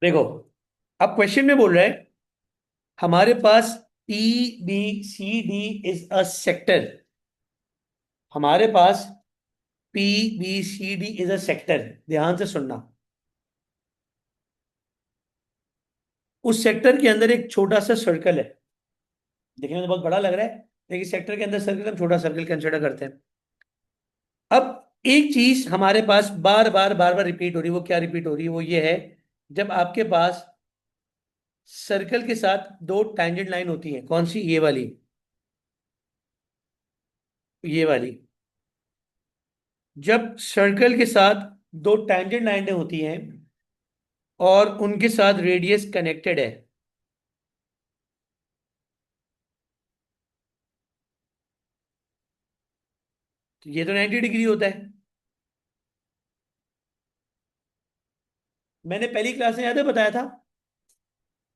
देखो, अब क्वेश्चन में बोल रहा है हमारे पास P B C D is a sector. हमारे पास P B C D is a sector. ध्यान से सुनना। उस सेक्टर के अंदर एक छोटा सा सर्कल है। देखने में तो बहुत बड़ा लग रहा है, लेकिन सेक्टर के अंदर सर्कल हम छोटा सर्कल कंसिडर करते हैं। अब एक चीज हमारे पास बार बार बार बार रिपीट हो रही है। वो क्या रिपीट हो रही है? वो ये है, जब आपके पास सर्कल के साथ दो टैंजेंट लाइन होती है। कौन सी? ये वाली, ये वाली। जब सर्कल के साथ दो टैंजेंट लाइनें होती हैं और उनके साथ रेडियस कनेक्टेड है, तो ये तो 90 डिग्री होता है। मैंने पहली क्लास में याद है बताया था,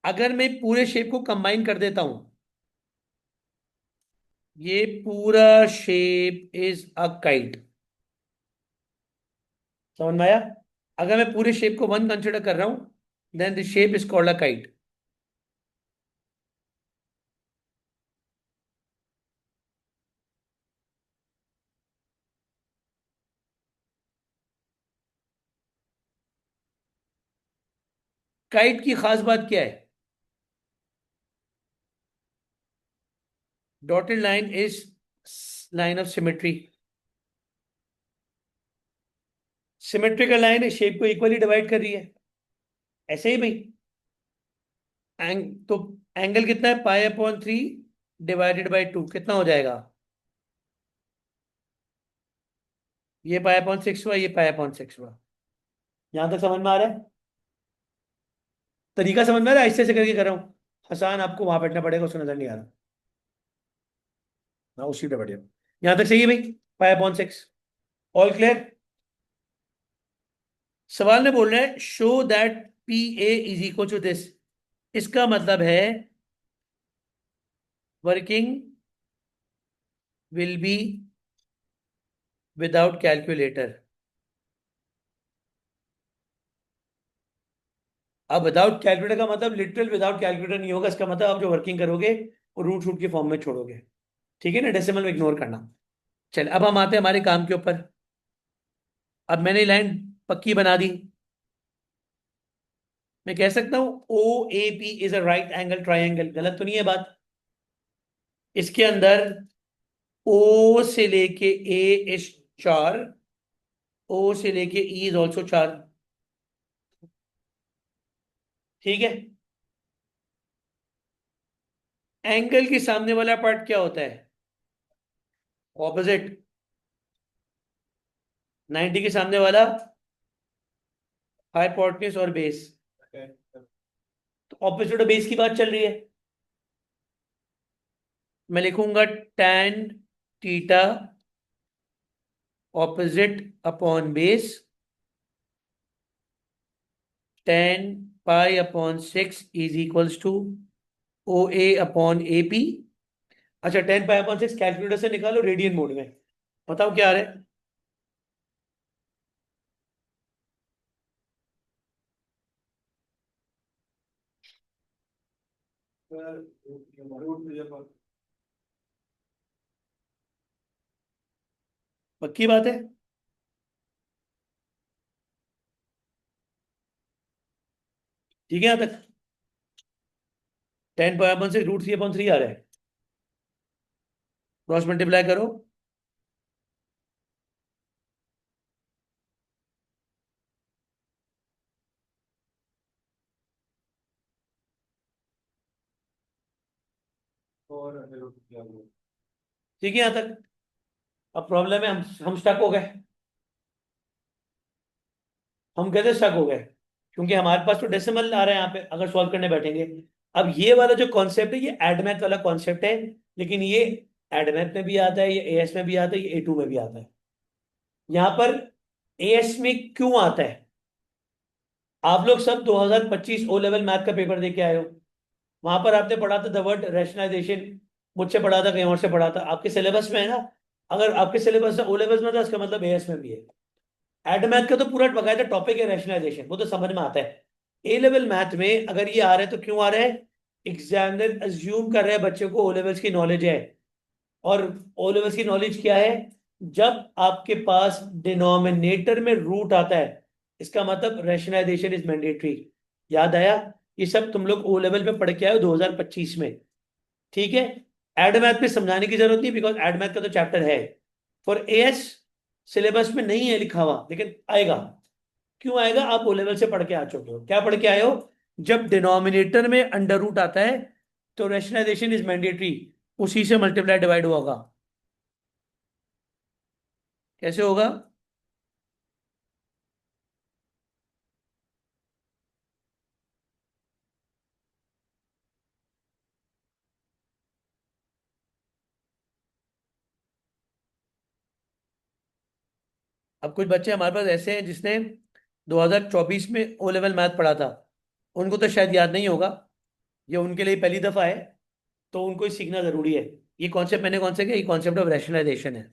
अगर मैं पूरे शेप को कंबाइन कर देता हूं, ये पूरा शेप इज अ काइट। समझ में आया? अगर मैं पूरे शेप को वन कंसिडर कर रहा हूं, then the shape is called a kite. Kite की खास बात क्या है? Dotted line is line of symmetry. Symmetrical line है, शेप को इक्वली डिवाइड कर रही है। ऐसे ही भाई, तो एंगल कितना है? पाई अपॉन 3 डिवाइडेड बाई 2 कितना हो जाएगा? ये पाई अपॉन 6 हुआ, ये पाई अपॉन 6 हुआ। यहां तक समझ में आ रहा है? तरीका समझ में आ रहा है? ऐसे ऐसे करके कर रहा हूँ। हसान आपको वहां बैठना पड़ेगा, उसको नजर नहीं आ रहा। हाँ, उसी पे बैठे। यहां तक सही है भाई? Pi upon 6। All clear? सवाल में बोल रहे हैं show that P A is equal to this. इसका मतलब है working will be without calculator. अब विदाउट कैलकुलेटर का मतलब लिटरल विदाउट कैलकुलेटर नहीं होगा। इसका मतलब आप जो वर्किंग करोगे वो रूट शूट के फॉर्म में छोड़ोगे। ठीक है ना? डेसिमल में इग्नोर करना। चल, अब हम आते हैं हमारे काम के ऊपर। अब मैंने लाइन पक्की बना दी। मैं कह सकता हूं O A P is a right angle triangle. गलत तो नहीं है बात? इसके अंदर ओ से लेके ए इज 4, ओ से लेके ई इज ऑल्सो 4। ठीक है। एंगल के सामने वाला पार्ट क्या होता है? ऑपोजिट। 90 के सामने वाला हाइपोटेन्यूज और बेस। तो ऑपोजिट और बेस की बात चल रही है। मैं लिखूंगा tan theta opposite upon base, tan pi upon 6 is equals to O A upon A P. अच्छा, 10 पाई अपॉन 6 कैलकुलेटर से निकालो रेडियन मोड में। बताओ क्या आ रहा है? पक्की बात है? ठीक है? यहां तक 10 पाई अपॉन 6 √3/3 आ रहा है। क्रॉस मल्टीप्लाई करो। ठीक है यहां तक? अब प्रॉब्लम है, हम स्टक हो गए। हम कहते स्टक हो गए क्योंकि हमारे पास तो डेसिमल आ रहा है यहाँ पे अगर सॉल्व करने बैठेंगे। अब ये वाला जो कॉन्सेप्ट है ये एडमैथ वाला कॉन्सेप्ट है, लेकिन ये एडमैथ में भी आता है, ये एएस में भी आता है, ये ए टू में भी आता है। यहाँ पर एएस में क्यों आता है? आप लोग सब 2025 ओ लेवल मैथ का पेपर दे के आए हो। वहां पर आपने पढ़ा था द वर्ड रैशनलाइजेशन। मुझसे पढ़ा था, कहीं और से पढ़ा था? आपके सिलेबस में है ना? अगर आपके सिलेबस में ओ लेवल्स में था, इसका मतलब एएस में भी है। एडमैथ का तो पूरा बकायदा टॉपिक है रैशनलाइजेशन, वो तो समझ में आता है। ए लेवल मैथ में अगर ये आ रहा है तो क्यों आ रहा है? एग्जामिनर अज्यूम कर रहा है बच्चे को ओ लेवल्स की नॉलेज है। और ओ लेवल्स की नॉलेज क्या है? जब आपके पास डिनोमिनेटर में रूट आता है, इसका मतलब रैशनलाइजेशन इज मैंडेटरी। याद आया? ये सब तुम लोग ओ लेवल पे पढ़ के आए हो 2025 में। ठीक है। एड मैथ पे समझाने की जरूरत नहीं, बिकॉज एड मैथ का तो चैप्टर है। फॉर एएस सिलेबस में नहीं है लिखा हुआ, लेकिन आएगा। क्यों आएगा? आप ओ लेवल से पढ़ के आ चुके हो। क्या पढ़ के आए हो? जब डिनोमिनेटर में अंडर रूट आता है तो रैशनलाइजेशन इज मैंडेटरी, उसी से मल्टीप्लाई डिवाइड होगा। कैसे होगा? अब कुछ बच्चे हमारे पास ऐसे हैं जिसने 2024 में ओ लेवल मैथ पढ़ा था, उनको तो शायद याद नहीं होगा। ये उनके लिए पहली दफा है, तो उनको ही सीखना जरूरी है। ये कॉन्सेप्ट मैंने कौन से किया? ये कॉन्सेप्ट ऑफ रैशनलाइजेशन है।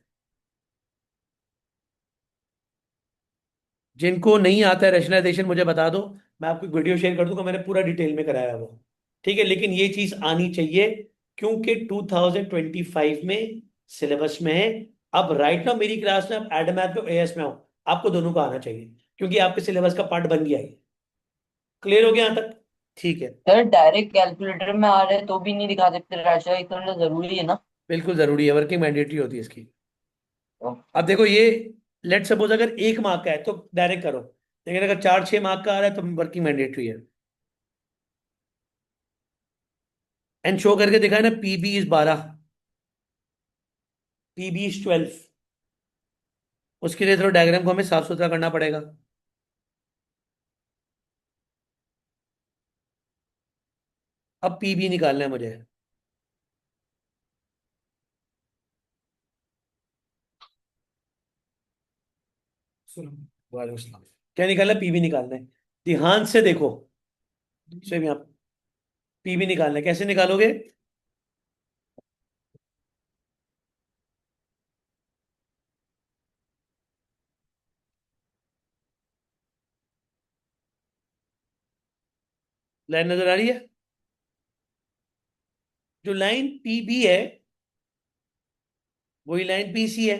जिनको नहीं आता है रैशनलाइजेशन मुझे बता दो, मैं आपको एक वीडियो शेयर कर दूंगा, मैंने पूरा डिटेल में कराया है वो। ठीक है, लेकिन ये चीज आनी चाहिए, क्योंकि 2025 में सिलेबस में है। अब राइट नाउ मेरी क्लास में आप एड मैथ में एएस में हो, आपको दोनों का आना चाहिए, क्योंकि आपके सिलेबस का पार्ट बन गया है। क्लियर हो गया यहाँ तक? ठीक है। सर डायरेक्ट कैलकुलेटर में आ रहे तो भी नहीं दिखा सकते, राशि करना जरूरी है ना? बिल्कुल जरूरी है, वर्किंग मैंडेटरी होती है इसकी। अब ओके। देखो ये, लेट सपोज अगर 1 मार्क का है तो डायरेक्ट करो, लेकिन अगर 4-6 मार्क का आ रहा है तो वर्किंग मैंडेटरी है। एंड शो करके दिखाए ना, पीबी इज 12, पीबी इज 12। उसके लिए थोड़ा डायग्राम को हमें साफ सुथरा करना पड़ेगा। अब पीबी निकालना है मुझे। वालेकुम सलाम। क्या निकालना है? पीबी निकालना है। ध्यान से देखो, सिर्फ यहाँ पीबी निकालना है। कैसे निकालोगे? लाइन नजर आ रही है? जो लाइन पीबी है वही लाइन पीसी है,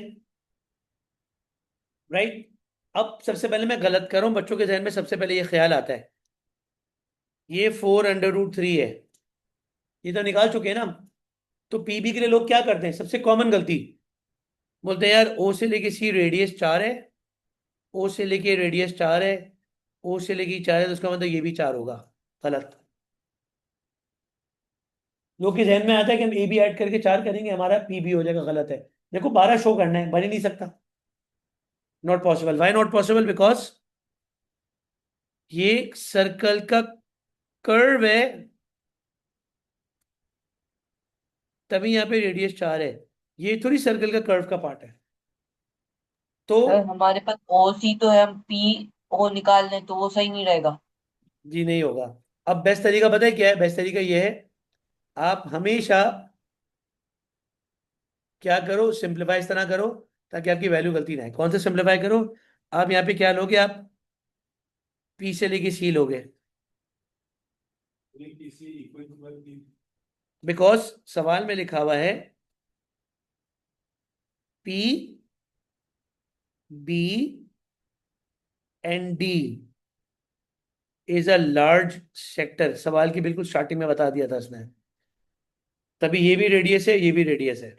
राइट? अब सबसे पहले मैं गलत कर रहा हूं, बच्चों के जहन में सबसे पहले ये ख्याल आता है ये 4√3 है। ये तो निकाल चुके हैं ना हम। तो पीबी के लिए लोग क्या करते हैं? सबसे कॉमन गलती, बोलते हैं यार ओ से लेके सी रेडियस 4 है, ओ से लेके रेडियस 4 है, ओ से लेके 4 है, तो उसका मतलब ये भी 4 होगा। गलत। लोग के जहन में आता है कि हम ए बी ऐड करके 4 करेंगे हमारा पीबी हो जाएगा। गलत है। देखो 12 शो करना है, बन ही नहीं सकता। Not possible. Why not possible? Because ये सर्कल का कर्व है, तभी यहाँ पे रेडियस 4 है। ये थोड़ी सर्कल का कर्व का पार्ट है। तो सर हमारे पास ओ सी तो है, हम पी ओ निकाल लें तो वो सही नहीं रहेगा? जी नहीं होगा। अब बेस्ट तरीका पता है क्या है? बेस्ट तरीका ये है, आप हमेशा क्या करो, सिंप्लीफाई इस तरह करो ताकि आपकी वैल्यू गलती ना आए। कौन सा सिंप्लीफाई करो? आप यहाँ पे क्या लोगे? आप पी से लेके सी लोगे, बिकॉज सवाल में लिखा हुआ है P B and D is a large sector. सवाल की बिल्कुल स्टार्टिंग में बता दिया था उसने। तभी ये भी रेडियस है, ये भी रेडियस है।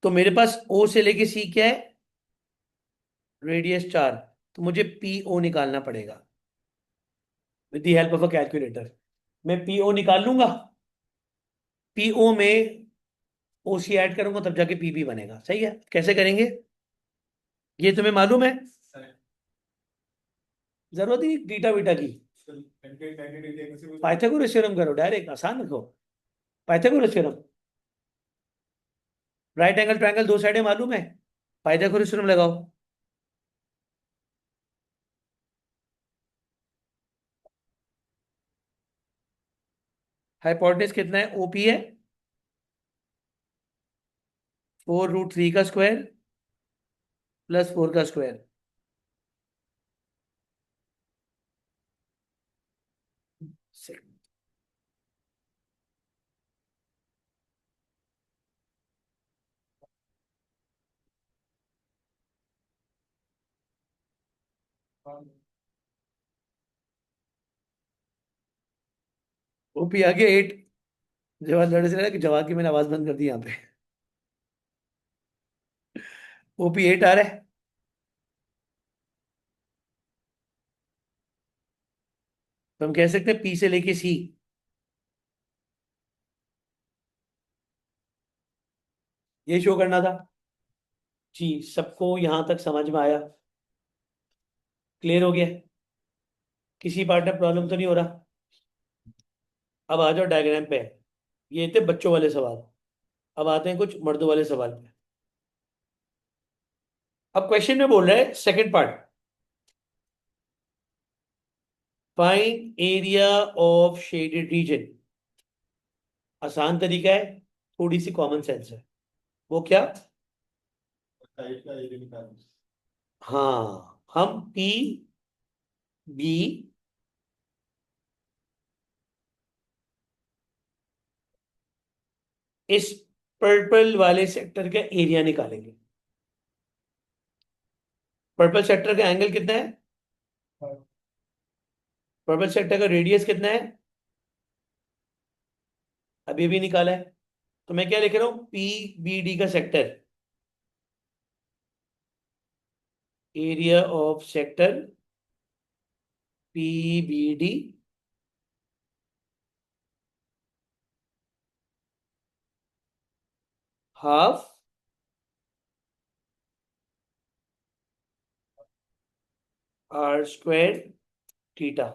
तो मेरे पास ओ से लेके सी क्या है? रेडियस 4। तो मुझे पी ओ निकालना पड़ेगा with the help of a calculator. मैं पी ओ निकाल लूंगा। पी ओ में ओ सी ऐड करूंगा तब जाके पी बी बनेगा। सही है? कैसे करेंगे ये तुम्हें मालूम है? जरूरत ही नहीं बीटा बीटा की। पाइथागोरस थ्योरम करो, डायरेक्ट आसान रखो। Pythagoras theorem, right angle triangle दो साइडें मालूम है, पाइथागोरस थ्योरम लगाओ। हाइपोटेनस कितना है? ओपी है 4√3 का स्क्वायर प्लस 4 का स्क्वायर। ओपी आ गया 8। जवाब लड़े से रहा कि जवाब की मैंने आवाज बंद कर दी यहाँ पे। ओपी 8 आ रहा है। तो हम कह सकते हैं पी से लेके सी। ये शो करना था। जी, सबको यहां तक समझ में आया? क्लियर हो गया? किसी पार्ट में प्रॉब्लम तो नहीं हो रहा? अब आ जाओ डायग्राम पे। ये थे बच्चों वाले सवाल। अब आते हैं कुछ मर्दों वाले सवाल पे। अब क्वेश्चन में बोल रहा है second part, find area of shaded reason. आसान तरीका है, थोड़ी सी कॉमन सेंस है। वो क्या? हाँ, हम पी बी इस पर्पल वाले सेक्टर का एरिया निकालेंगे। पर्पल सेक्टर का एंगल कितना है? पर्पल सेक्टर का रेडियस कितना है? अभी भी निकाला है। तो मैं क्या लिख रहा हूं, पी बी डी का sector, area of sector P B D half R square theta.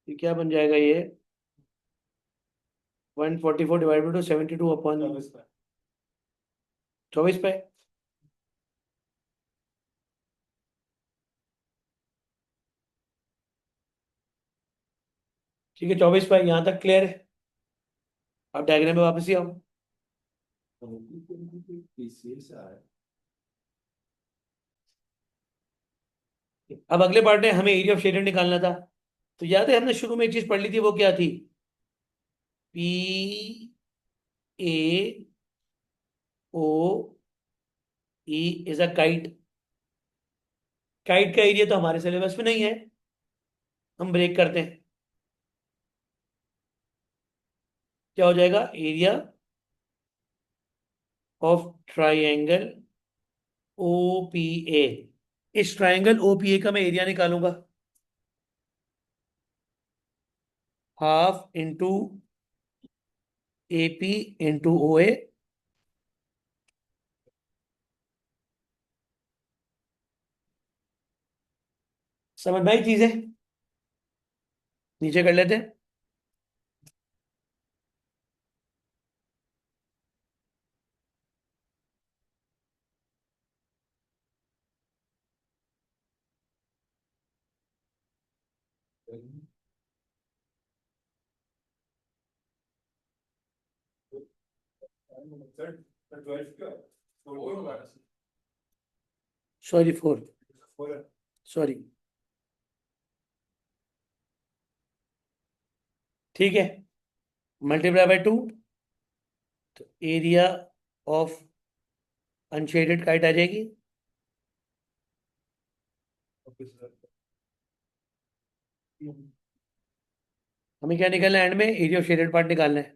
ये क्या बन जाएगा ये? 144 डिवाइडेड टू 72 अपॉन 24 पे। ठीक है, 24 पे यहां तक क्लियर है। अब डायग्राम में वापस ही आओ। अब अगले पार्ट में हमें एरिया ऑफ शेडेड निकालना था। तो याद है हमने शुरू में एक चीज पढ़ ली थी, वो क्या थी? P A O E is a kite. Kite का एरिया तो हमारे सिलेबस में नहीं है, हम ब्रेक करते हैं। क्या हो जाएगा? Area of triangle O P A. इस ट्राइंगल ओ पी ए का मैं एरिया निकालूंगा, half into A P into O A. समझ में आई चीजें? नीचे कर लेते हैं। Sorry 4, sorry. ठीक है, मल्टीप्लाई बाय 2, तो एरिया ऑफ अनशेडेड काइट आ जाएगी। हमें क्या निकालना है एंड में? एरिया ऑफ शेडेड पार्ट निकालना है।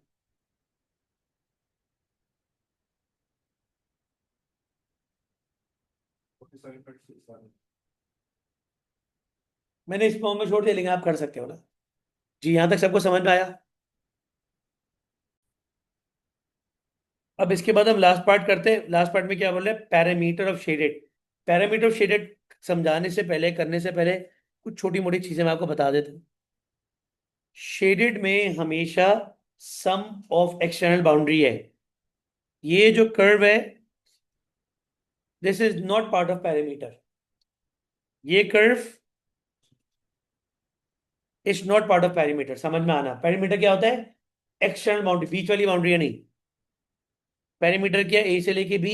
मैंने इस फॉर्म में छोड़ दिया, लेकिन आप कर सकते हो ना। जी, यहां तक सबको समझ में आया? अब इसके बाद हम लास्ट पार्ट करते हैं। लास्ट पार्ट में क्या बोल रहे हैं? Parameter of shaded. Parameter of shaded समझाने से पहले, करने से पहले, कुछ छोटी मोटी चीजें मैं आपको बता देता हूँ। शेडेड में हमेशा सम ऑफ एक्सटर्नल बाउंड्री है। ये जो कर्व है, this is not part of parameter. ये curve is not part of parameter. समझ में आना? पैरामीटर क्या होता है? एक्सटर्नल बाउंड्री, बीच वाली बाउंड्री है नहीं। पैरामीटर क्या? ए से लेके बी,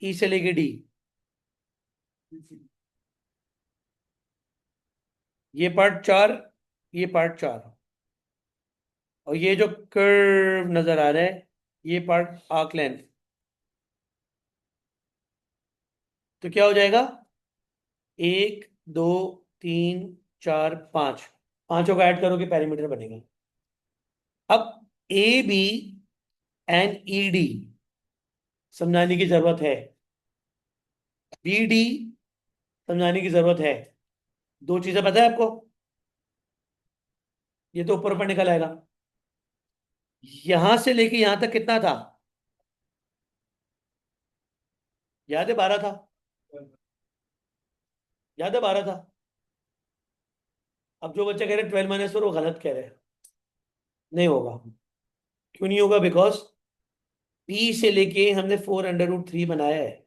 ई से लेके डी। ये पार्ट 4, ये पार्ट 4, और ये जो कर्व नजर आ रहा है ये पार्ट आर्क लेंथ। तो क्या हो जाएगा? 1 2 3 4 5, पांचों का ऐड करोगे पेरीमीटर बनेगा। अब A B and E D समझाने की जरूरत है, बी डी समझाने की जरूरत है। दो चीजें पता है आपको, ये तो ऊपर ऊपर निकल आएगा। यहां से लेके यहां तक कितना था? याद है 12 था, याद है 12 था। अब जो बच्चे कह रहे 12 - 4 वो गलत कह रहे हैं, नहीं होगा। क्यों नहीं होगा? बिकॉज पी से लेके हमने 4√3 बनाया है।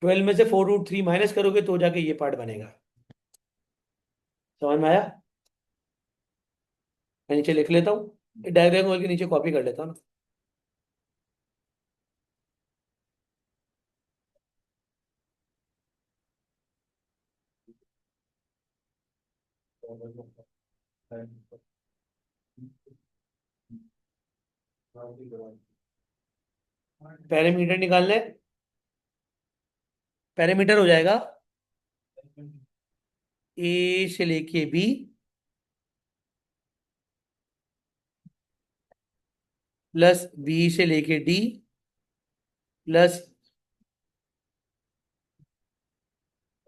12 में से 4√3 माइनस करोगे तो जाके ये पार्ट बनेगा। समझ में आया? मैं नीचे लिख लेता हूँ, डायग्राम के नीचे कॉपी कर लेता हूँ ना। पैरामीटर निकालना है। पैरामीटर हो जाएगा ए से लेके बी प्लस बी से लेके डी प्लस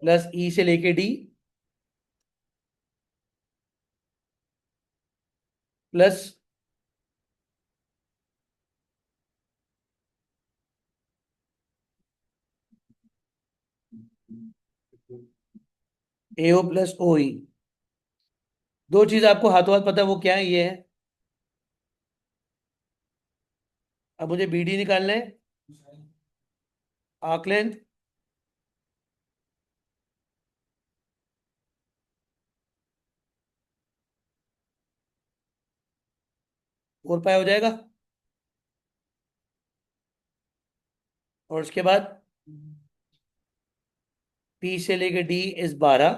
प्लस ई से लेके डी प्लस ए ओ प्लस ओ ई। दो चीज आपको हाथों हाथ पता है, वो क्या है? ये है। अब मुझे बी डी निकालना है, आर्क लेंथ फोर पाई हो जाएगा। और उसके बाद पी से लेके डी इज 12,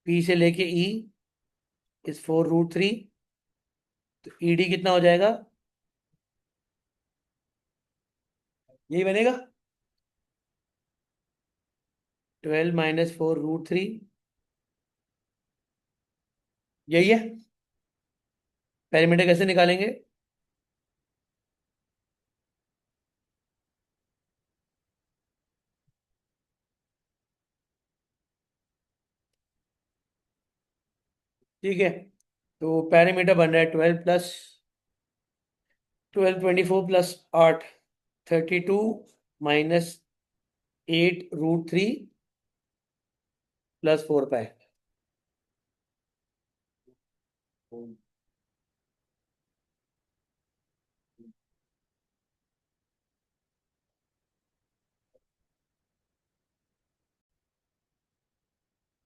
पी से लेके ई इज 4√3। तो ई डी कितना हो जाएगा? यही बनेगा, 12 - 4√3। यही है। पैरामीटर कैसे निकालेंगे? ठीक है, तो पैरामीटर बन रहा है 12 + 12 24 + 8, 32 - 8√3 प्लस 4 पाई।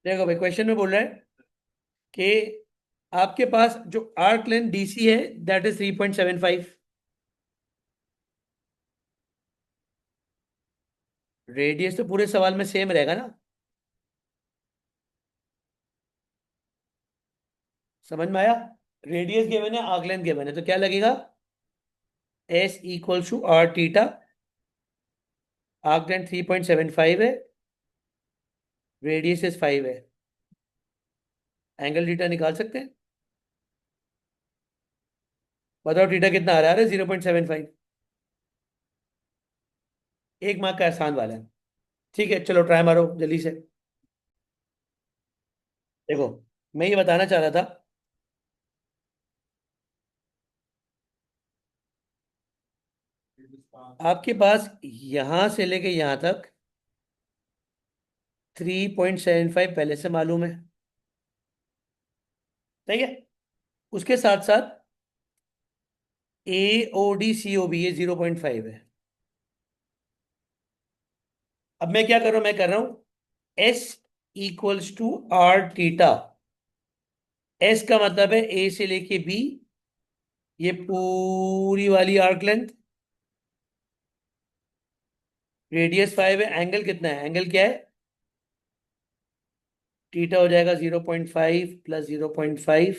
देखो भाई, क्वेश्चन में बोल रहा है कि आपके पास जो आर्क लेंथ डीसी है दैट इज 3.75। रेडियस तो पूरे सवाल में सेम रहेगा ना? समझ में आया? रेडियस गिवन है, आर्क लेंथ गिवन है, तो क्या लगेगा? S equals to R theta. Arc length 3.75 है, रेडियस इज 5 है। एंगल थीटा निकाल सकते हैं। बताओ थीटा कितना आ रहा है? 0.75। एक मार्क का आसान वाला है। ठीक है, चलो ट्राई मारो जल्दी से। देखो, मैं ये बताना चाह रहा था, आपके पास यहां से लेके यहां तक 3.75 पहले से मालूम है, ठीक है? उसके साथ साथ ए O D C O B ये 0.5 है। अब मैं क्या कर रहा हूं? मैं कर रहा हूं S equals to R theta. S का मतलब है ए से लेके बी, ये पूरी वाली आर्क लेंथ रेडियस 5 है, एंगल कितना है, एंगल क्या है, थीटा हो जाएगा 0.5 प्लस 0.5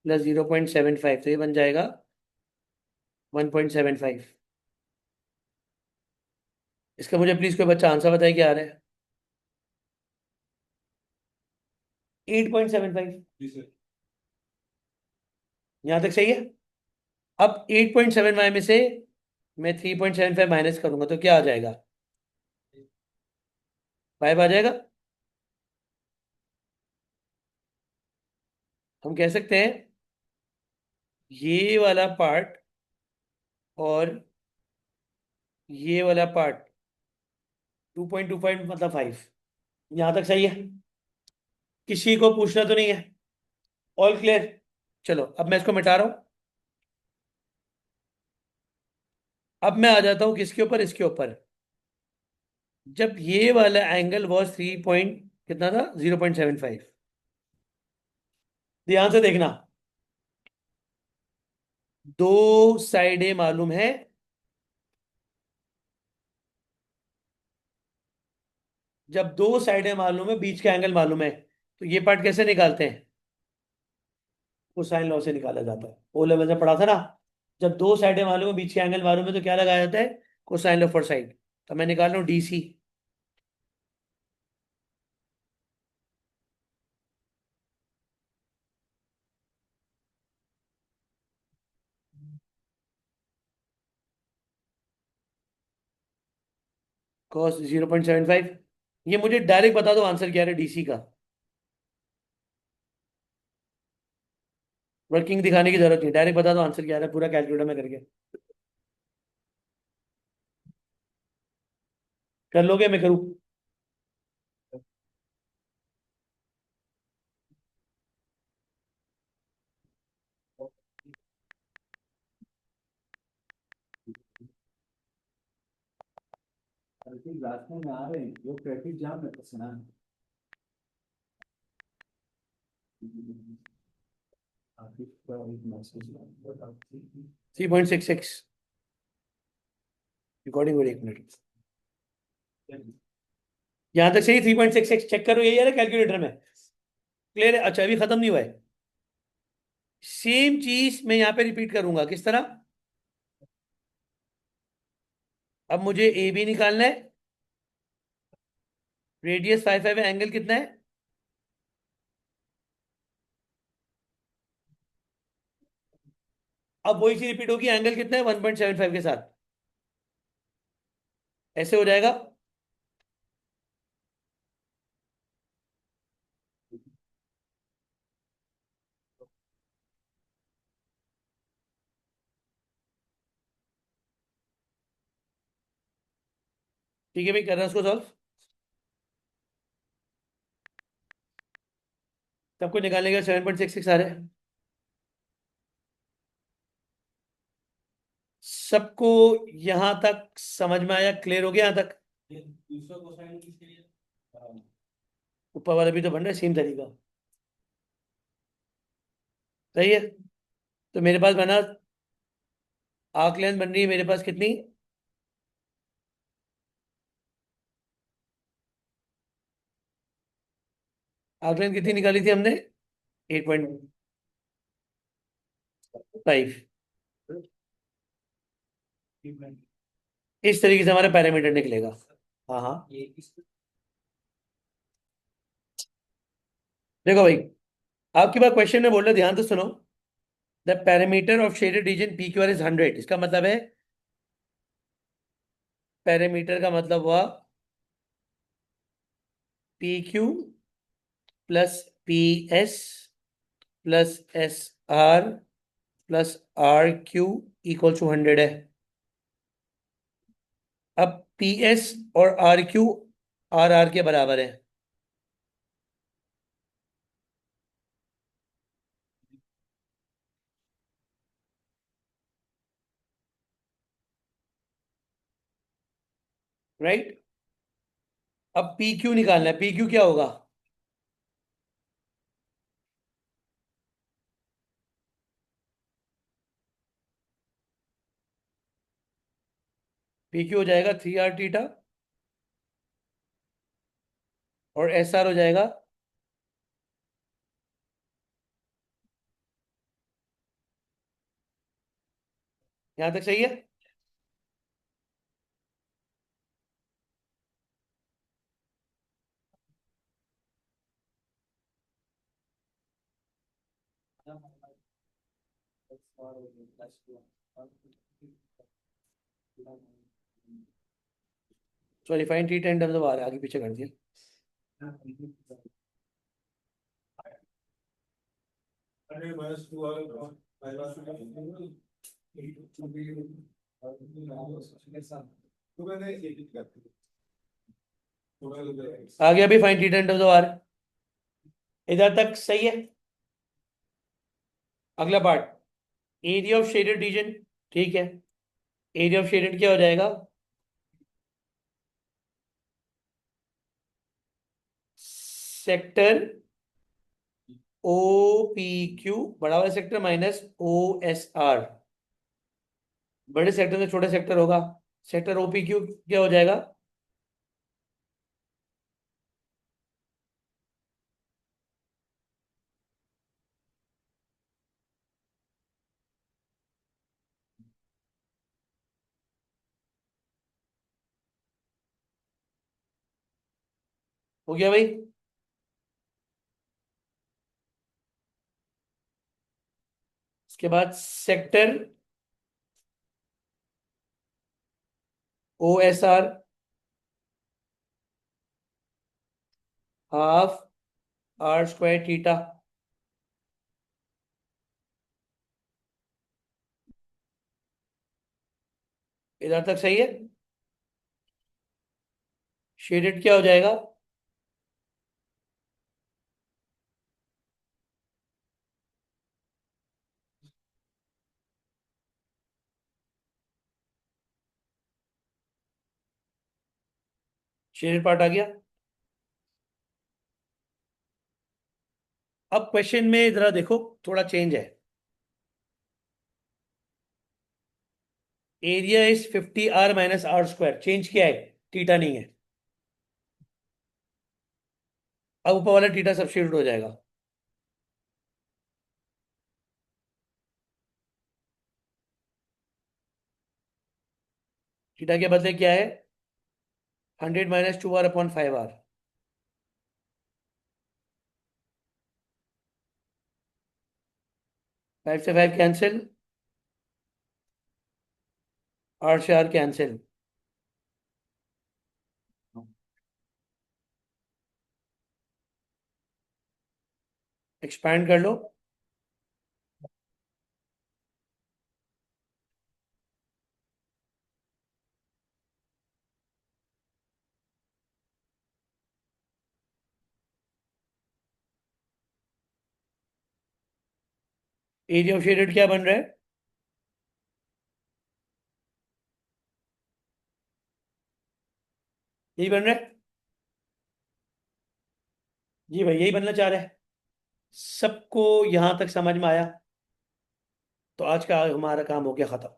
प्लस 0.75, तो ये बन जाएगा 1.75। इसका मुझे प्लीज कोई बच्चा आंसर बताए क्या आ रहा है। 8.75, यहां तक सही है। अब 8.75 में से मैं 3.75 माइनस करूंगा तो क्या आ जाएगा, 5 आ जाएगा। हम कह सकते हैं ये वाला पार्ट और ये वाला पार्ट 2.25 मतलब 5, यहां तक सही है, किसी को पूछना तो नहीं है, ऑल क्लियर। चलो अब मैं इसको मिटा रहा हूं। अब मैं आ जाता हूं किसके ऊपर, इसके ऊपर। जब ये वाला एंगल वॉज 3 पॉइंट कितना था, 0.75, ध्यान से देखना, दो साइडें मालूम है, जब दो साइडें मालूम है, बीच का एंगल मालूम है, तो ये पार्ट कैसे निकालते हैं, कोसाइन लॉ से निकाला जाता है, ओ लेवल में पढ़ा था ना। जब दो साइडें मालूम है, बीच का एंगल मालूम है, तो क्या लगाया जाता है, कोसाइन लॉ फॉर साइड। तो मैं निकाल रहा हूँ डीसी, कॉस 0.75। ये मुझे डायरेक्ट बता दो आंसर क्या है डीसी का, वर्किंग दिखाने की जरूरत नहीं, डायरेक्ट बता दो आंसर क्या है पूरा कैलकुलेटर में करके। कर लोगे, मैं करूँ। रास्ते में आ रहे हैं वो ट्रैफिक जाम है तो सुना 3.66, रिकॉर्डिंग हो रही है, एक मिनट। यहां तक सही, 3.66 चेक करो, यही है ना कैलकुलेटर में, क्लियर है। अच्छा अभी खत्म नहीं हुआ है, सेम चीज मैं यहां पे रिपीट करूंगा, किस तरह। अब मुझे ए बी निकालना है, रेडियस 5 है, एंगल कितना है, अब वही चीज रिपीट होगी, एंगल कितना है 1.75 के साथ, ऐसे हो जाएगा। ठीक है भाई, कर रहा हूं उसको सॉल्व। सबको निकालने का 7.66 आ रहा है, सबको यहां तक समझ में आया, क्लियर हो गया यहां तक। दूसरा क्वेश्चन किसके लिए, ऊपर वाला भी तो बन रहा है सेम तरीका, सही है। तो मेरे पास बना, आर्क लेंथ बन रही है मेरे पास कितनी, आर्क लेंथ कितनी निकाली थी हमने, 8.5। इस तरीके से हमारा पैरामीटर निकलेगा। हाँ हाँ, देखो भाई, आपकी बात क्वेश्चन में बोल रहे, ध्यान से सुनो। The parameter of shaded region P Q R is 100, इसका मतलब है, पैरामीटर का मतलब हुआ P Q plus P S plus S R plus R Q equal to 100 है। अब पी एस और आर क्यू आर आर के बराबर है, राइट। अब पी क्यू निकालना है, पी क्यू क्या होगा, पी क्यू हो जाएगा 3 आर टीटा और एस आर हो जाएगा यहां तक सही है। Sorry find it in terms of R आगे पीछे कर दिया। आ गया भी find it in terms of R. इधर तक सही है। अगला part, area of shaded region. ठीक है, एरिया ऑफ शेडेड क्या हो जाएगा, सेक्टर ओ पी क्यू बड़ा वाला sector minus O S R, बड़े सेक्टर से छोटे सेक्टर होगा, सेक्टर ओ पी क्यू क्या हो जाएगा, हो गया भाई। इसके बाद sector O S R half R square theta. इधर तक सही है। शेडेड क्या हो जाएगा, शेडेड पार्ट आ गया। अब क्वेश्चन में जरा देखो, थोड़ा चेंज है। Area is 50 R minus R square, change किया है, थीटा नहीं है। अब ऊपर वाला थीटा सब्स्टिट्यूट हो जाएगा। थीटा के बदले क्या है, 100 - 2r/5r। 5 से 5 कैंसिल, आर से आर कैंसिल, एक्सपैंड कर लो। एरिया ऑफ शेडेड क्या बन रहा है, यही बन रहा है। जी भाई, यही बनना चाह रहा है। सबको यहां तक समझ में आया? तो आज का हमारा काम हो गया खत्म।